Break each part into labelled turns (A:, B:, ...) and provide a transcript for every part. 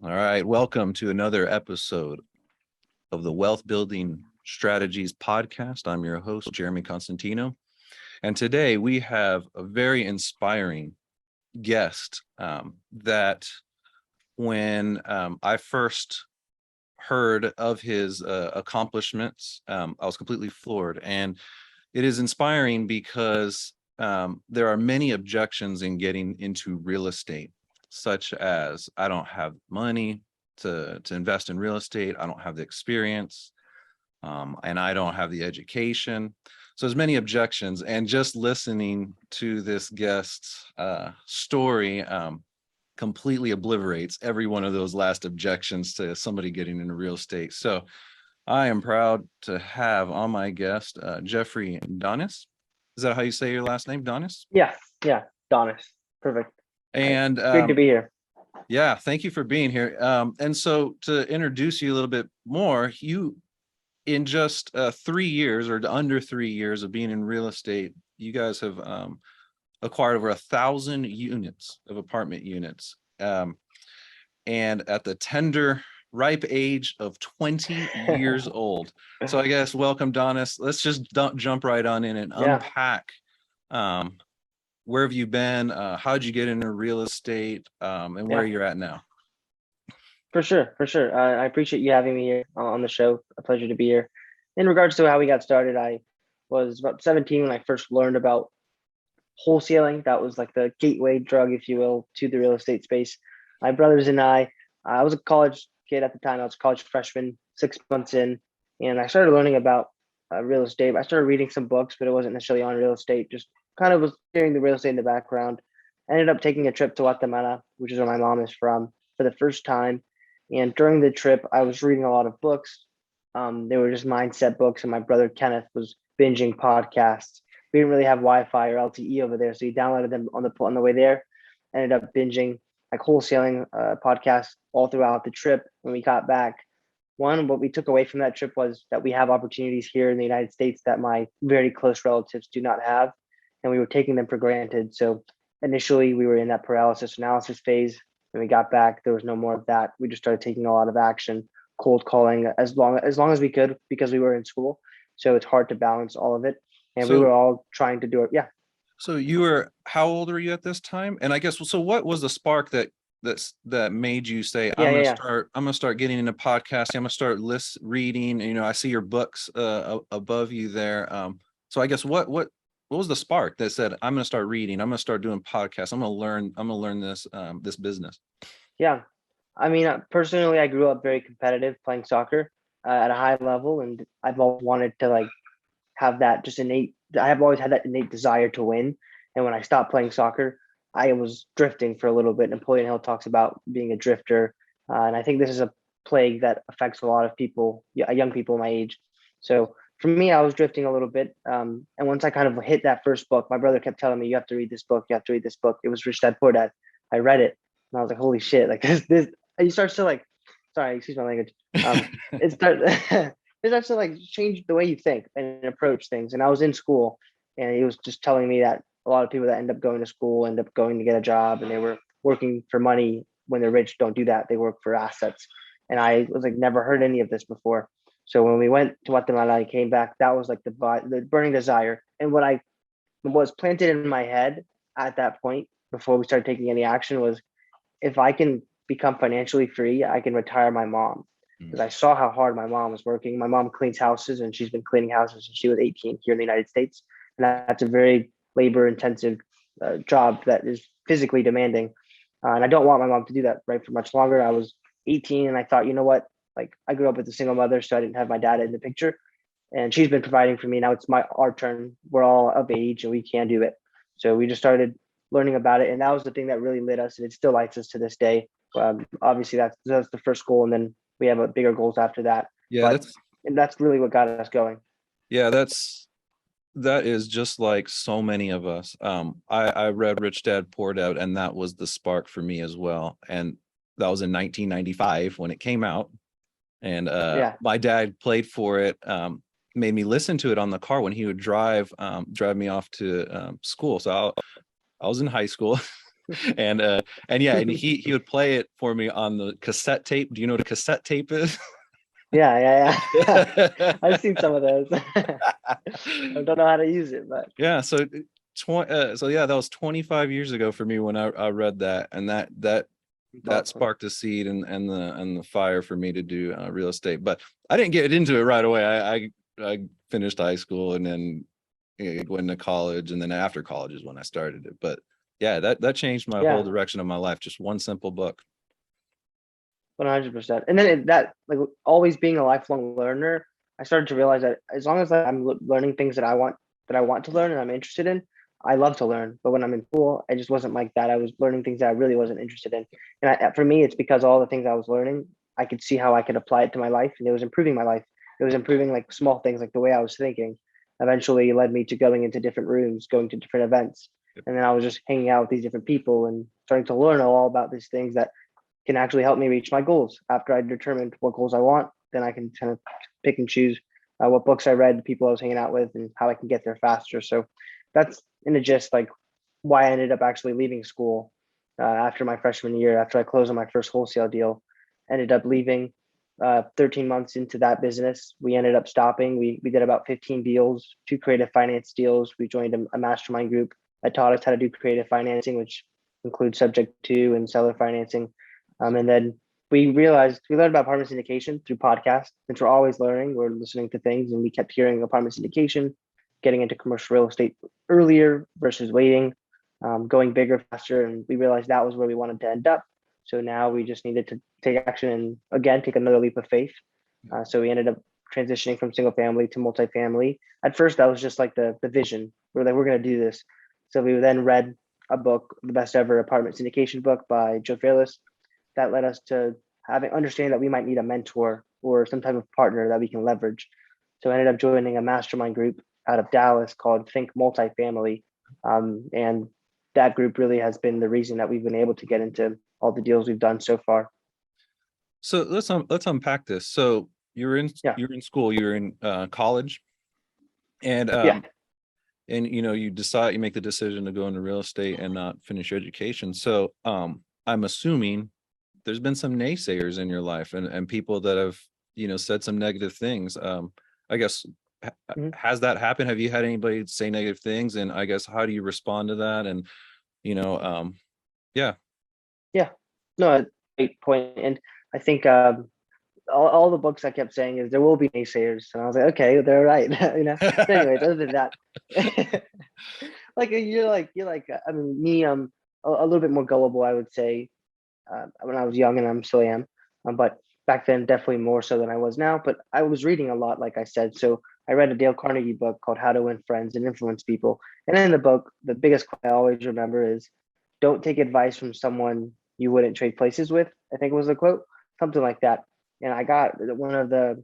A: All right, welcome to another episode of the Wealth Building Strategies podcast. I'm your host, Jeremy Constantino. And today we have a very inspiring guest that when I first heard of his accomplishments, I was completely floored. And it is inspiring because there are many objections in getting into real estate, such as I don't have money to invest in real estate. I don't have the experience, and I don't have the education. So there's many objections. And just listening to this guest's story completely obliterates every one of those last objections to somebody getting into real estate. So I am proud to have on my guest, Jeffrey Donis. Is that how you say your last name, Donis?
B: Yeah, Donis. Perfect.
A: And
B: Great to be here.
A: yeah, thank you for being here. And so to introduce you a little bit more, you, in just 3 years or under 3 years of being in real estate, you guys have acquired over 1,000 units of apartment units. And at the tender ripe age of 20 years old. So I guess welcome, Donis. Let's just jump right on in and
B: Yeah.
A: unpack where have you been? How'd you get into real estate, and where you're at now?
B: For sure. I appreciate you having me here on the show. A pleasure to be here. In regards to how we got started, I was about 17 when I first learned about wholesaling. That was like the gateway drug, if you will, to the real estate space. My brothers and I was a college kid at the time. I was a college freshman, 6 months in, and I started learning about real estate. I started reading some books, but it wasn't necessarily on real estate. Just kind of was hearing the real estate in the background. I ended up taking a trip to Guatemala, which is where my mom is from, for the first time. And during the trip, I was reading a lot of books. They were just mindset books, and my brother Kenneth was binging podcasts. We didn't really have Wi-Fi or LTE over there, so he downloaded them on the way there. Ended up binging like wholesaling podcasts all throughout the trip. When we got back, what we took away from that trip was that we have opportunities here in the United States that my very close relatives do not have, and we were taking them for granted. So initially, we were in that paralysis analysis phase. When we got back, there was no more of that. We just started taking a lot of action, cold calling as long as we could, because we were in school. So it's hard to balance all of it. And we were all trying to do it. Yeah.
A: So you were, how old were you at this time? And I guess, so what was the spark that made you say, I'm gonna start getting into podcasting, I'm gonna start reading, I see your books above you there. So I guess what was the spark that said, I'm gonna start reading, I'm gonna start doing podcasts, I'm gonna learn this business?
B: Yeah. I mean, personally, I grew up very competitive, playing soccer at a high level, and I've always wanted to like have that just innate. I have always had that innate desire to win. And when I stopped playing soccer, I was drifting for a little bit. Napoleon Hill talks about being a drifter, and I think this is a plague that affects a lot of people, young people my age. So for me, I was drifting a little bit. And once I kind of hit that first book, my brother kept telling me, "You have to read this book. You have to read this book." It was Rich Dad Poor Dad. I read it, and I was like, "Holy shit!" Like this. You start to like, sorry, excuse my language. It starts it starts to like change the way you think and approach things. And I was in school, and he was just telling me that a lot of people that end up going to school end up going to get a job, and they were working for money. When they're rich, don't do that. They work for assets. And I was like, never heard any of this before. So when we went to Guatemala, I came back. That was like the burning desire. And what I was planted in my head at that point, before we started taking any action, was if I can become financially free, I can retire my mom. Because I saw how hard my mom was working. My mom cleans houses, and she's been cleaning houses since she was 18 here in the United States. And that's a very labor intensive job that is physically demanding. And I don't want my mom to do that right for much longer. I was 18 and I thought, you know what? Like, I grew up with a single mother, so I didn't have my dad in the picture. And she's been providing for me. Now it's our turn. We're all of age and we can do it. So we just started learning about it. And that was the thing that really lit us. And it still lights us to this day. Obviously, that's the first goal. And then we have bigger goals after that.
A: Yeah,
B: that's really what got us going.
A: Yeah, that is just like so many of us. I read Rich Dad Poor Dad, and that was the spark for me as well. And that was in 1995 when it came out. And my dad played for it, made me listen to it on the car when he would drive me off to school. So I was in high school. And yeah, and he would play it for me on the cassette tape. Do you know what a cassette tape is?
B: Yeah. I've seen some of those. I don't know how to use it, but
A: Yeah, so yeah, that was 25 years ago for me when I read that, and that
B: awesome.
A: sparked a seed and the fire for me to do real estate. But I didn't get into it right away. I finished high school and then went to college, and then after college is when I started it. But yeah, that changed my whole
B: Yeah,
A: direction of my life. Just one simple book.
B: 100%. And then that, like, always being a lifelong learner, I started to realize that as long as I'm learning things that I want to learn and I'm interested in, I love to learn. But when I'm in school, I just wasn't like that. I was learning things that I really wasn't interested in. And for me, it's because all the things I was learning, I could see how I could apply it to my life, and it was improving my life. It was improving like small things, like the way I was thinking. Eventually led me to going into different rooms, going to different events. And then I was just hanging out with these different people and starting to learn all about these things that can actually help me reach my goals. After I determined what goals I want, then I can kind of pick and choose what books I read, the people I was hanging out with, and how I can get there faster. So that's in a gist, like, why I ended up actually leaving school after my freshman year, after I closed on my first wholesale deal. Ended up leaving 13 months into that business. We ended up stopping. We did about 15 deals, 2 creative finance deals. We joined a mastermind group that taught us how to do creative financing, which includes subject to and seller financing. And then we learned about apartment syndication through podcasts. Since we're always learning, we're listening to things, and we kept hearing apartment syndication, getting into commercial real estate earlier versus waiting, going bigger faster. And we realized that was where we wanted to end up. So now we just needed to take action and, again, take another leap of faith. So we ended up transitioning from single family to multifamily. At first, that was just like the vision. We're like, we're going to do this. So we then read a book, the best ever apartment syndication book by Joe Fairless. That led us to understanding that we might need a mentor or some type of partner that we can leverage. So I ended up joining a mastermind group out of Dallas called Think Multifamily. And that group really has been the reason that we've been able to get into all the deals we've done so far.
A: So let's unpack this. So you're in school, you're in college, and and you make the decision to go into real estate and not finish your education. So I'm assuming there's been some naysayers in your life and people that have said some negative things. I guess has that happened? Have you had anybody say negative things? And I guess how do you respond to that? And yeah.
B: No, great point. And I think all the books I kept saying is there will be naysayers, and I was like, okay, they're right. But anyways, other than that, like I mean, me, a little bit more gullible, I would say, when I was young, and I'm still am, but back then definitely more so than I was now. But I was reading a lot, like I said. So I read a Dale Carnegie book called How to Win Friends and Influence People. And in the book, the biggest quote I always remember is, don't take advice from someone you wouldn't trade places with, I think was the quote, something like that. And I got one of the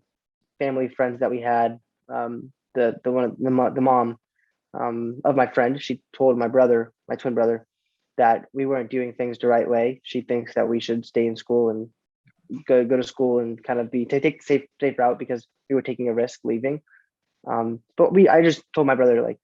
B: family friends that we had, the mom of my friend, she told my brother, my twin brother, that we weren't doing things the right way. She thinks that we should stay in school and go to school and kind of take the safe route, because we were taking a risk leaving. But I just told my brother, like,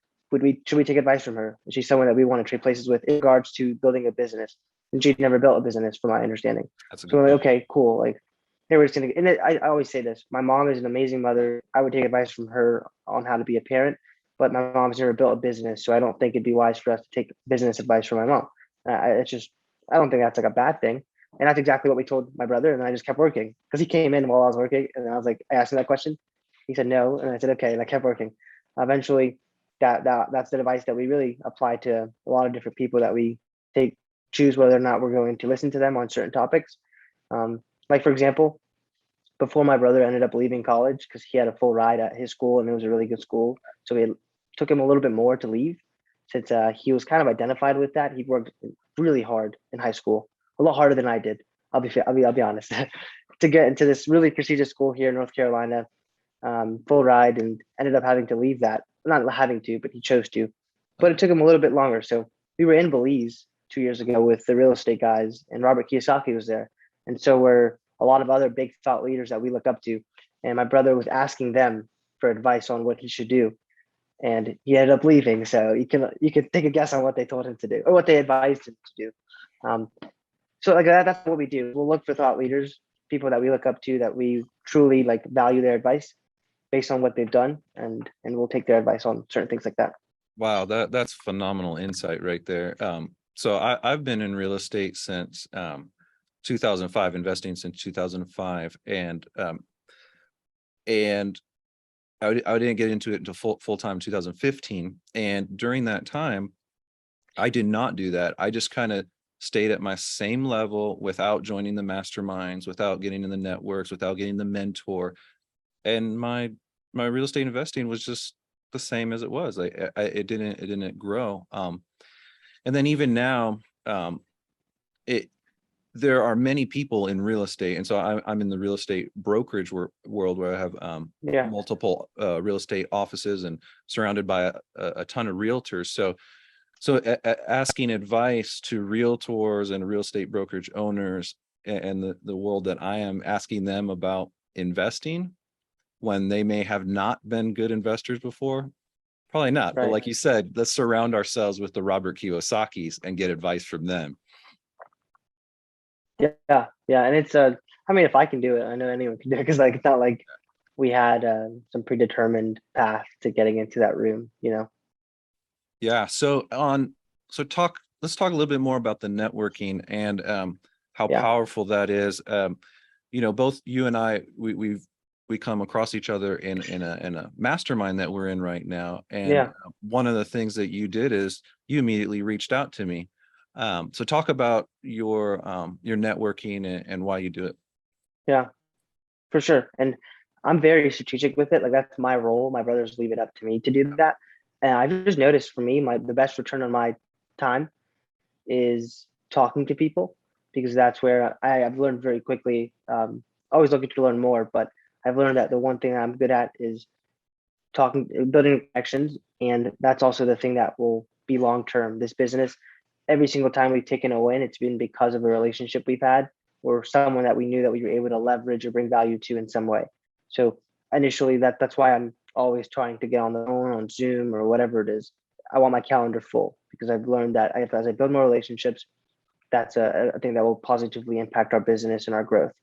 B: should we take advice from her? She's someone that we want to trade places with in regards to building a business, and she'd never built a business, from my understanding.
A: That's a
B: So
A: good
B: I'm like,
A: point.
B: okay, cool. Like, they were just gonna. And I always say this: my mom is an amazing mother. I would take advice from her on how to be a parent, but my mom's never built a business, so I don't think it'd be wise for us to take business advice from my mom. I don't think that's like a bad thing. And that's exactly what we told my brother. And I just kept working, because he came in while I was working, and I was like, I asked him that question. He said no, and I said okay, and I kept working. Eventually, that's the advice that we really apply to a lot of different people that we choose whether or not we're going to listen to them on certain topics. Like, for example, before my brother ended up leaving college, because he had a full ride at his school and it was a really good school, so it took him a little bit more to leave, since he was kind of identified with that. He worked really hard in high school, a lot harder than I did. I'll be honest, to get into this really prestigious school here in North Carolina, full ride, and ended up having to leave that. Not having to, but he chose to. But it took him a little bit longer. So we were in Belize 2 years ago with the real estate guys, and Robert Kiyosaki was there. And so were a lot of other big thought leaders that we look up to. And my brother was asking them for advice on what he should do. And he ended up leaving. So you can take a guess on what they told him to do, or what they advised him to do. So like that's what we do. We'll look for thought leaders, people that we look up to, that we truly like value their advice based on what they've done, and we'll take their advice on certain things like that.
A: Wow, that's phenomenal insight right there. So I've been in real estate since 2005, investing since 2005, and I didn't get into it until full time 2015. And during that time, I did not do that. I just kind of stayed at my same level without joining the masterminds, without getting in the networks, without getting the mentor. And my real estate investing was just the same as it was. It didn't grow. And then even now, it there are many people in real estate, and so I'm in the real estate brokerage world, where I have
B: Yeah,
A: multiple real estate offices and surrounded by a ton of realtors. So asking advice to realtors and real estate brokerage owners, and the world that I am, asking them about investing when they may have not been good investors before, probably not. But
B: right.
A: like you said, let's surround ourselves with the Robert Kiyosaki's and get advice from them.
B: Yeah, yeah, and it's I mean, if I can do it, I know anyone can do it, because like it's not like we had some predetermined path to getting into that room, you know.
A: Yeah. Let's talk a little bit more about the networking and how
B: Yeah,
A: powerful that is. Both you and I, we come across each other in a mastermind that we're in right now. And
B: yeah,
A: one of the things that you did is you immediately reached out to me. So talk about your networking and why you do it.
B: yeah, for sure. And I'm very strategic with it. Like that's my role. My brothers leave it up to me to do that. And I've just noticed, for me, the best return on my time is talking to people, because that's where I've learned very quickly. Always looking to learn more, but I've learned that the one thing I'm good at is talking, building connections, and that's also the thing that will be long term. This business, every single time we've taken a win, it's been because of a relationship we've had, or someone that we knew that we were able to leverage or bring value to in some way. So initially, that's why I'm always trying to get on the phone, on Zoom, or whatever it is. I want my calendar full, because I've learned that as I build more relationships, that's a thing that will positively impact our business and our growth.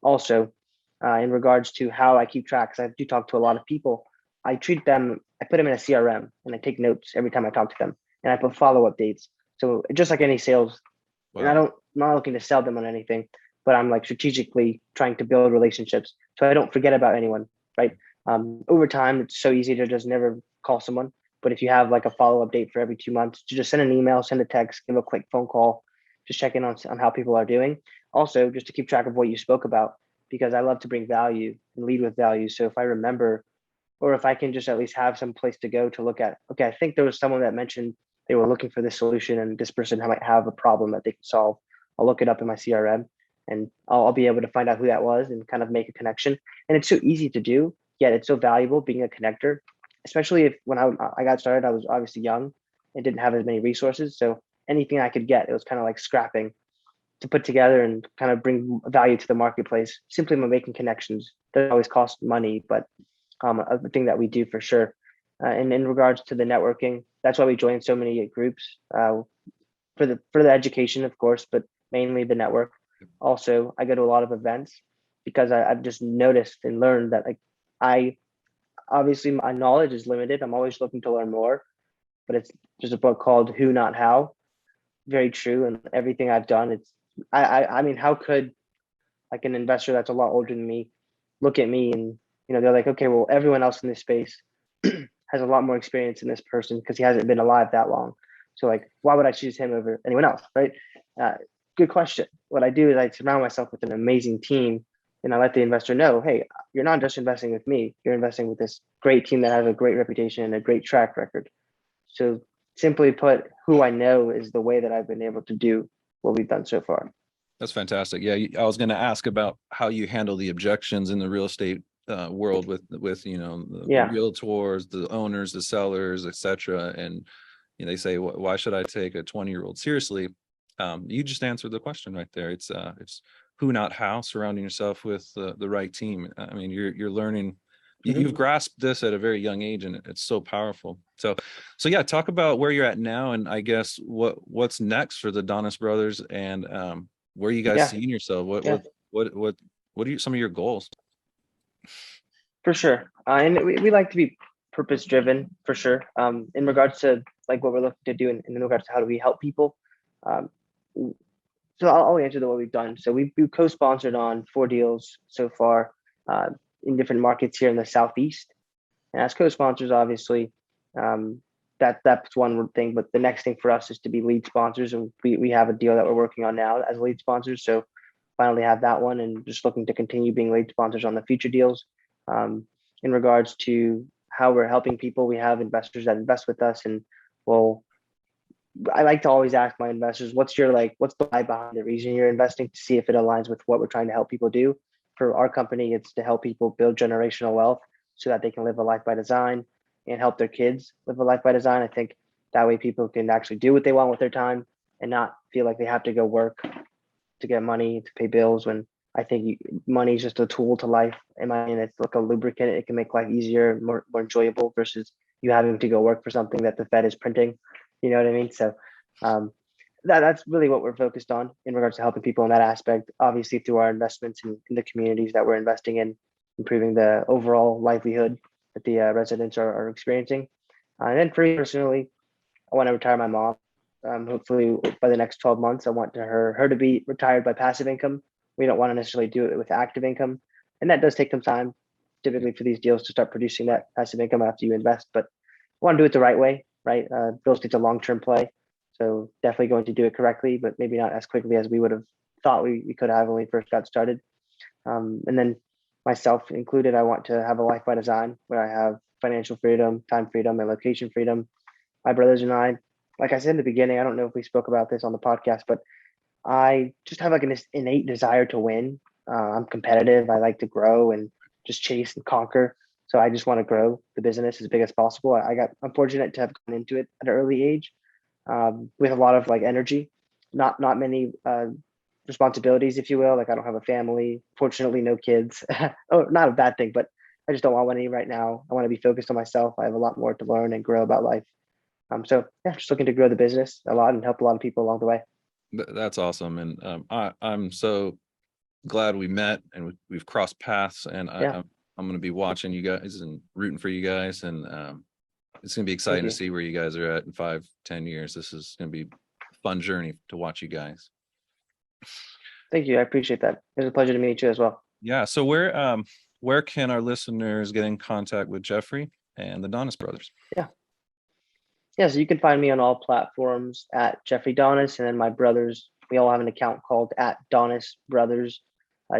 B: Also, in regards to how I keep track, because I do talk to a lot of people, I treat them, I put them in a CRM, and I take notes every time I talk to them, and I put follow up dates. So just like any sales, and
A: Wow.
B: I'm not looking to sell them on anything, but I'm like strategically trying to build relationships so I don't forget about anyone, right? Over time, it's so easy to just never call someone. But if you have like a follow up date for every 2 months, to just send an email, send a text, give a quick phone call, just check in on how people are doing. Also, just to keep track of what you spoke about, because I love to bring value and lead with value. So if I remember, or if I can just at least have some place to go to look at, okay, I think there was someone that mentioned they were looking for this solution, and this person might have a problem that they can solve. I'll look it up in my CRM, and I'll be able to find out who that was and kind of make a connection. And it's so easy to do, yet it's so valuable being a connector, especially if when I got started, I was obviously young and didn't have as many resources. So anything I could get, it was kind of like scrapping to put together and kind of bring value to the marketplace simply by making connections. Doesn't always cost money, but a thing that we do for sure. And in regards to the networking, that's why we join so many groups, for the education, of course, but mainly the network. Also, I go to a lot of events, because I've just noticed and learned that, like, I obviously my knowledge is limited. I'm always looking to learn more, but it's there's a book called Who Not How. Very true, and everything I've done, it's I mean, how could like an investor that's a lot older than me look at me, and they're like, okay, well, everyone else in this space has a lot more experience than this person because he hasn't been alive that long. So like, why would I choose him over anyone else, right? Uh, Good question. What I do is I surround myself with an amazing team, and I let the investor know, hey, you're not just investing with me, you're investing with this great team that has a great reputation and a great track record. So simply put, who I know is the way that I've been able to do what we've done so far.
A: That's fantastic. Yeah, I was going to ask about how you handle the objections in the real estate world with the
B: Yeah,
A: realtors, the owners, the sellers, etc. And they say, why should I take a 20-year-old seriously? You just answered the question right there. It's who, not how. Surrounding yourself with the right team. I mean, you're learning
B: Mhm.
A: you've grasped this at a very young age, and it's so powerful. So yeah, talk about where you're at now, and I guess what's next for the Donis brothers, and where you guys
B: Yeah,
A: seeing yourself.
B: yeah,
A: What are some of your goals?
B: for sure. And we like to be purpose driven for sure. In regards to like what we're looking to do, in regards to how do we help people. Um, so I'll answer what we've done. So we co-sponsored on 4 deals so far uh, in different markets here in the Southeast. And as co-sponsors, obviously, um, that's one thing. But the next thing for us is to be lead sponsors, and we have a deal that we're working on now as lead sponsors. So finally have that one, and just looking to continue being lead sponsors on the future deals. Um, in regards to how we're helping people, we have investors that invest with us, and well, I like to always ask my investors, what's the why behind the reason you're investing, to see if it aligns with what we're trying to help people do. For our company, it's to help people build generational wealth so that they can live a life by design and help their kids live a life by design. I think that way people can actually do what they want with their time and not feel like they have to go work to get money to pay bills, when I think money is just a tool to life. In my opinion, it's like a lubricant. It can make life easier, more enjoyable versus you having to go work for something that the Fed is printing. You know what I mean? So um, that's really what we're focused on in regards to helping people in that aspect. Obviously, through our investments in the communities that we're investing in, improving the overall livelihood that the residents are experiencing. And then for me personally, I want to retire my mom. Hopefully by the next 12 months, I want her to be retired by passive income. We don't want to necessarily do it with active income, and that does take some time, typically for these deals to start producing that passive income after you invest. But I want to do it the right way, right? Real estate's a long-term play, so definitely going to do it correctly, but maybe not as quickly as we would have thought we could have when we first got started. And then myself included, I want to have a life by design where I have financial freedom, time freedom, and location freedom. My brothers and I, like I said in the beginning, I don't know if we spoke about this on the podcast, but I just have like an innate desire to win. I'm competitive. I like to grow and just chase and conquer. So I just want to grow the business as big as possible. I'm fortunate to have gone into it at an early age, with a lot of like energy, not many responsibilities, if you will. Like I don't have a family. Fortunately, no kids. Oh, not a bad thing, but I just don't want any right now. I want to be focused on myself. I have a lot more to learn and grow about life. So yeah, just looking to grow the business a lot and help a lot of people along the way.
A: That's awesome, and I'm so glad we met and we've crossed paths, and
B: Yeah,
A: I'm going to be watching you guys and rooting for you guys, and it's going to be
B: thank
A: exciting to
B: you.
A: see where you guys are at in 5-10 years. This is going to be a fun journey to watch you guys.
B: Thank you. I appreciate that. It was a pleasure to meet you as well.
A: Yeah, so where can our listeners get in contact with Jeffrey and the Donis brothers?
B: Yeah. Yeah. So you can find me on all platforms at Jeffrey Donis, and then my brothers, we all have an account called at Donis Brothers.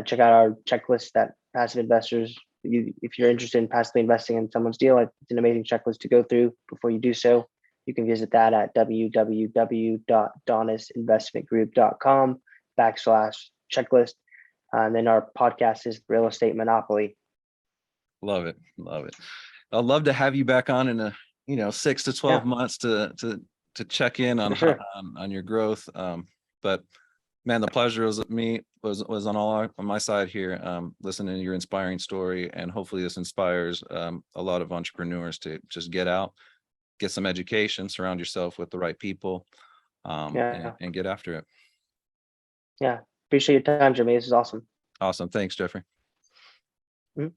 B: Check out our checklist that passive investors, if you're interested in passively investing in someone's deal, it's an amazing checklist to go through before you do so. You can visit that at www.donisinvestmentgroup.com/checklist. And then our podcast is Real Estate Monopoly.
A: Love it, love it. I'd love to have you back on in a 6 to 12
B: Yeah,
A: months to check in on
B: for sure.
A: on your growth. But man, the pleasure was on my side here. Listening to your inspiring story, and hopefully this inspires a lot of entrepreneurs to just get out, get some education, surround yourself with the right people,
B: Yeah.
A: and get after it.
B: Yeah. Appreciate your time, Jeremy. This is awesome.
A: Awesome. Thanks, Jeffrey.
B: Mhm.